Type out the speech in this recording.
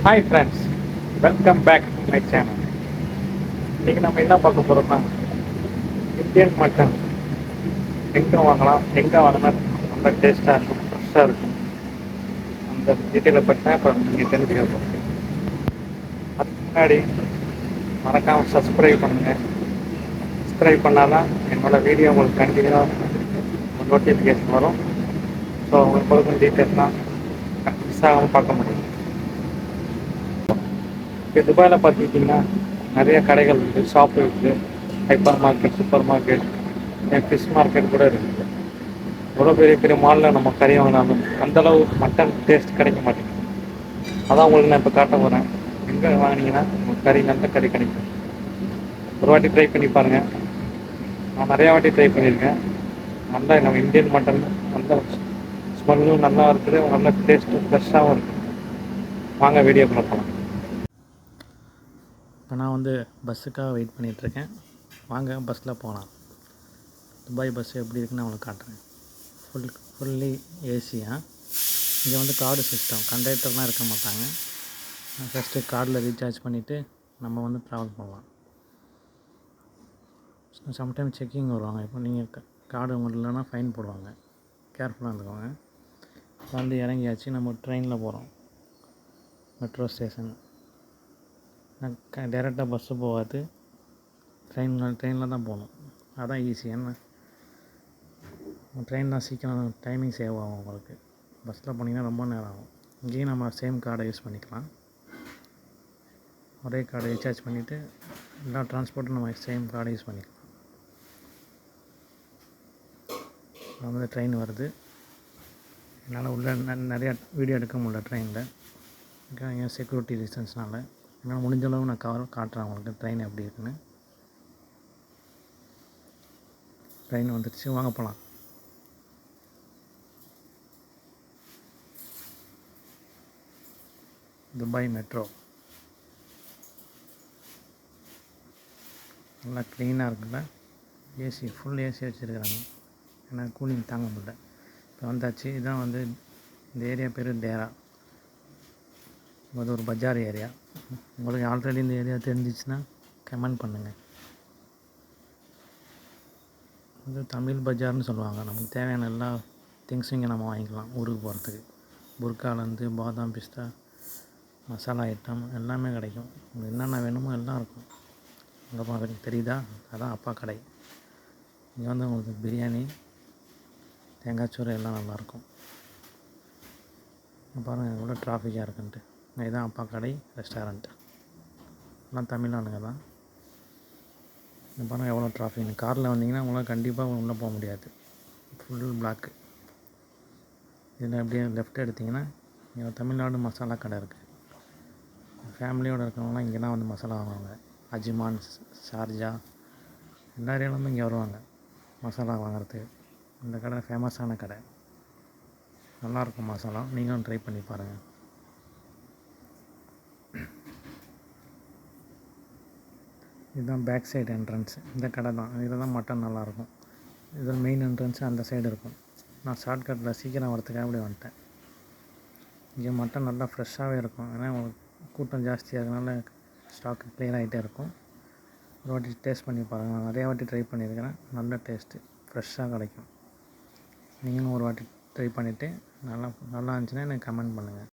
Hi friends, welcome back to my channel. இன்றைக்கி நம்ம என்ன பார்க்க போகிறோம்னா இந்தியன் மட்டன் எங்கே வாங்கலாம், எங்கே வாங்கினா ரொம்ப டேஸ்ட்டாக இருக்கும், ஃப்ரெஷ்ஷாக இருக்கும், அந்த டீட்டெயிலை பற்றி தான் இப்போ நீங்கள் தெரிஞ்சுக்க போகிறீங்க. அதுக்கு முன்னாடி மறக்காமல் சப்ஸ்கிரைப் பண்ணுங்கள். சப்ஸ்கிரைப் பண்ணால் தான் என்னோடய வீடியோ உங்களுக்கு கண்டினியூவாக நோட்டிஃபிகேஷன் வரும். ஸோ உங்களுக்கு கொடுக்கும் டீட்டெயில்ஸ்லாம் மிஸ் ஆகாமல் பார்க்க முடியும். இப்போ துபாயில் பார்த்துக்கிட்டிங்கன்னா நிறைய கடைகள் இருக்குது, ஷாப் இருக்குது, hyper market, super market, fish market கூட இருக்குது. எவ்வளோ பெரிய பெரிய மாலில் நம்ம கறி வாங்கினாலும் அந்தளவு மட்டன் டேஸ்ட் கிடைக்க மாட்டேங்குது. அதான் உங்களுக்கு நான் இப்போ காட்ட போகிறேன். எங்கே வாங்கினீங்கன்னா உங்களுக்கு கறி நல்ல கறி கிடைக்கும். ஒரு வாட்டி ட்ரை பண்ணி பாருங்கள். நான் நிறையா வாட்டி ட்ரை பண்ணியிருக்கேன். நல்லா நம்ம இந்தியன் மட்டன் நல்ல ஸ்மெல்லும் நல்லா இருக்குது, நல்ல டேஸ்ட்டும் ஃப்ரெஷ்ஷாகவும் இருக்குது. வாங்க வீடியோக்குள்ள போகலாம். இப்போ நான் பஸ்ஸுக்காக வெயிட் பண்ணிகிட்ருக்கேன். வாங்க பஸ்ஸில் போகலாம். துபாய் பஸ் எப்படி இருக்குன்னு நான் உங்களுக்கு காட்டுறேன். ஃபுல்லி ஏசியாக. இங்கே கார்டு சிஸ்டம், கண்டக்டர்லாம் இருக்க மாட்டாங்க. ஃபஸ்ட்டு கார்டில் ரீசார்ஜ் பண்ணிவிட்டு நம்ம ட்ராவல் பண்ணலாம். சம்டைம் செக்கிங் வருவாங்க. இப்போ நீங்கள் கார்டு உங்களுக்கு இல்லைன்னா ஃபைன் போடுவாங்க. கேர்ஃபுல்லாக இருந்துக்கோங்க. இறங்கியாச்சு. நம்ம ட்ரெயினில் போகிறோம், மெட்ரோ ஸ்டேஷன். டேரெக்டாக பஸ்ஸு போகாது, ட்ரெயினில் தான் போகணும். அதான் ஈஸி. என்ன ட்ரெயின் தான் சீக்கிரம் டைமிங் சேவ் ஆகும் உங்களுக்கு. பஸ்ஸில் போனீங்கன்னா ரொம்ப நேரம் ஆகும். இங்கேயும் நம்ம சேம் கார்டை யூஸ் பண்ணிக்கலாம். ஒரே கார்டை ரீசார்ஜ் பண்ணிவிட்டு எல்லா ட்ரான்ஸ்போர்ட்டும் நம்ம சேம் கார்டை யூஸ் பண்ணிக்கலாம். ட்ரெயின் வருது. என்னால் உள்ள நிறையா வீடியோ எடுக்க முடியல ட்ரெயினில், இங்கே செக்யூரிட்டி ரீசன்ஸ்னால். என்னால் முடிஞ்சளவு நான் காட்டுறேன் உங்களுக்கு ட்ரெயின் எப்படி இருக்குன்னு. ட்ரெயின் வந்துடுச்சு, வாங்க போகலாம். துபாய் மெட்ரோ நல்லா க்ளீனாக இருக்குல்ல. ஏசி, ஃபுல் ஏசி வச்சுருக்குறாங்க. ஏன்னா கூலிங் தாங்க முடியல. இப்போ வந்தாச்சு. இதுதான் இந்த ஏரியா பேர் டேரா. இது ஒரு பஜார் ஏரியா. உங்களுக்கு ஆல்ரெடி இந்த ஏரியா தெரிஞ்சிச்சுன்னா கமெண்ட் பண்ணுங்கள். தமிழ் பஜார்னு சொல்லுவாங்க. நமக்கு தேவையான எல்லா திங்ஸும் இங்கே நம்ம வாங்கிக்கலாம் ஊருக்கு போகிறதுக்கு. புர்காலேருந்து பாதாம், பிஸ்தா, மசாலா ஐட்டம் எல்லாமே கிடைக்கும். உங்களுக்கு என்னென்ன வேணுமோ எல்லாம் இருக்கும். அங்கே பார்க்குறீங்க தெரியுதா, அதான் அப்பா கடை. இங்கே உங்களுக்கு பிரியாணி, தேங்காய்ச்சோறு எல்லாம் நல்லாயிருக்கும். பாருங்கள் எவ்வளோ டிராஃபிக்காக இருக்குன்ட்டு. இதுதான் அப்பா கடை ரெஸ்டாரண்ட். எல்லாம் தமிழ்நாடுங்க தான். பாருங்கள் எவ்வளோ டிராஃபிக். காரில் வந்தீங்கன்னா உங்களால் கண்டிப்பாக உள்ளே போக முடியாது, ஃபுல் பிளாக்கு. இதில் அப்படியே லெஃப்ட் எடுத்திங்கன்னா இங்கே தமிழ்நாடு மசாலா கடை இருக்குது. ஃபேமிலியோடு இருக்கிறவங்களாம் இங்கே தான் மசாலா வாங்குவாங்க. அஜ்மான், ஷார்ஜா எல்லா ஏரியாவிலேருந்து இங்கே வருவாங்க மசாலா வாங்குறதுக்கு. இந்த கடை ஃபேமஸான கடை, நல்லாயிருக்கும் மசாலா. நீங்களும் ட்ரை பண்ணி பாருங்கள். இதுதான் பேக் சைடு என்ட்ரன்ஸ். இந்த கடை தான். இதில் தான் மட்டன் நல்லாயிருக்கும். இதில் மெயின் என்ட்ரன்ஸு அந்த சைடு இருக்கும். நான் ஷார்ட்கட்டில் சீக்கிரம் வரத்துக்காக அப்படி வந்துட்டேன். இங்கே மட்டன் நல்லா ஃப்ரெஷ்ஷாகவே இருக்கும். ஏன்னா கூட்டம் ஜாஸ்தியாக இருக்கனால ஸ்டாக்கு க்ளியர் ஆகிட்டே இருக்கும். ஒரு வாட்டி டேஸ்ட் பண்ணி பாருங்கள். நான் நிறையா வாட்டி ட்ரை பண்ணியிருக்கிறேன். நல்ல டேஸ்ட்டு, ஃப்ரெஷ்ஷாக கிடைக்கும். நீங்களும் ஒரு வாட்டி ட்ரை பண்ணிவிட்டு நல்லா இருந்துச்சுன்னா எனக்கு கமெண்ட் பண்ணுங்கள்.